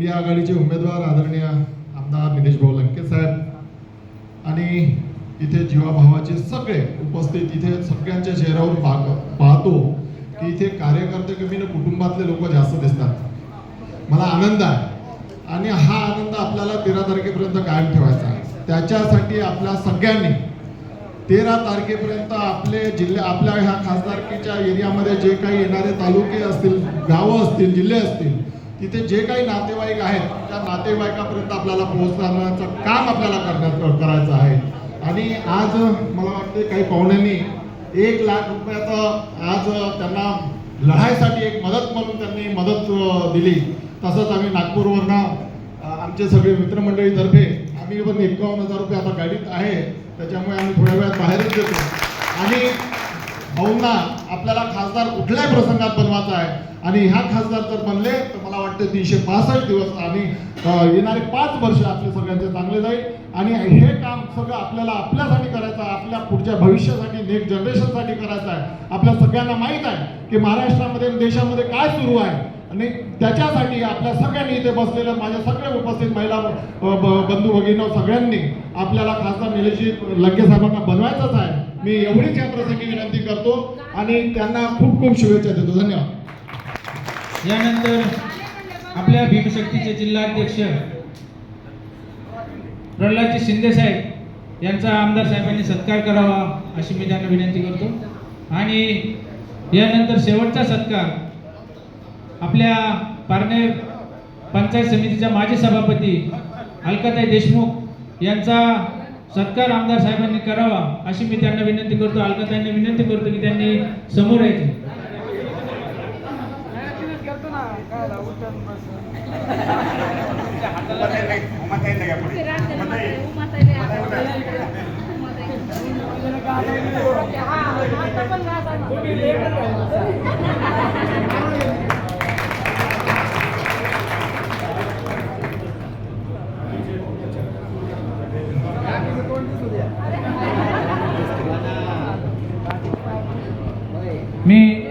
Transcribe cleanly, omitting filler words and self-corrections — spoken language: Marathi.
इंडिया आघाडीचे उमेदवार आदरणीय आमदार निलेश भाऊ लंके साहेब आणि इथे जीवाभावाचे सगळे उपस्थित, इथे सगळ्यांच्या चेहऱ्यावर पाहतो की इथे कार्यकर्ते कमी न कुटुंबातले लोक जास्त दिसतात। मला आनंद आहे आणि हा आनंद आपल्याला 13 तारखेपर्यंत कायम ठेवायचा आहे। त्याच्यासाठी आपल्या सगळ्यांनी 13 तारखेपर्यंत आपले जिल्हे, आपल्या ह्या खासदारकीच्या एरियामध्ये जे काही येणारे तालुके असतील, गावं असतील, जिल्हे असतील, तिथे जे काही नातेवाईक आहेत त्या नातेवाईकापर्यंत आपल्याला पोहोचण्याचं काम आपल्याला करायचं आहे। आणि आज मला वाटते काही पाहुण्यांनी 1 लाख रुपयाचं आज त्यांना लढाईसाठी एक मदत म्हणून त्यांनी मदत दिली। तसंच आम्ही नागपूरवरनं आमचे सगळे मित्रमंडळीतर्फे आम्ही पण 51,000 रुपये आता गाडीत आहे, त्याच्यामुळे आम्ही थोड्या वेळात बाहेरच देतो। आणि भाऊंना आपल्याला खासदार कुठल्याही प्रसंगात बनवायचा आहे आणि ह्या खासदार जर बनले तर मला वाटतं 365 दिवस आणि येणारे 5 वर्ष आपले सगळ्यांचे चांगले जाईल। आणि हे काम सगळं आपल्याला आपल्यासाठी करायचं आहे, आपल्या पुढच्या भविष्यासाठी, नेक्स्ट जनरेशनसाठी करायचं आहे। आपल्या सगळ्यांना माहीत आहे की महाराष्ट्रामध्ये देशामध्ये काय सुरू आहे आणि त्याच्यासाठी आपल्या सगळ्यांनी इथे बसलेल्या माझ्या सगळ्या उपस्थित महिला बंधू भगिनी सगळ्यांनी आपल्याला खासदार निलेशजी लंके साहेबांना बनवायचंच आहे। मी एवढीच या प्रसंगी विनंती करतो आणि त्यांना खूप खूप शुभेच्छा देतो। धन्यवाद। यानंतर आपल्या भीमशक्तीचे जिल्हाध्यक्ष प्रल्हादजी शिंदे साहेब यांचा आमदार साहेबांनी सत्कार करावा अशी मी त्यांना विनंती करतो। आणि यानंतर शेवटचा सत्कार आपल्या पारनेर पंचायत समितीच्या माजी सभापती अलकाताई देशमुख यांचा सत्कार आमदार साहेबांनी करावा अशी मी त्यांना विनंती करतो। अलकाताईंना विनंती करतो की त्यांनी समोर यायचे। मी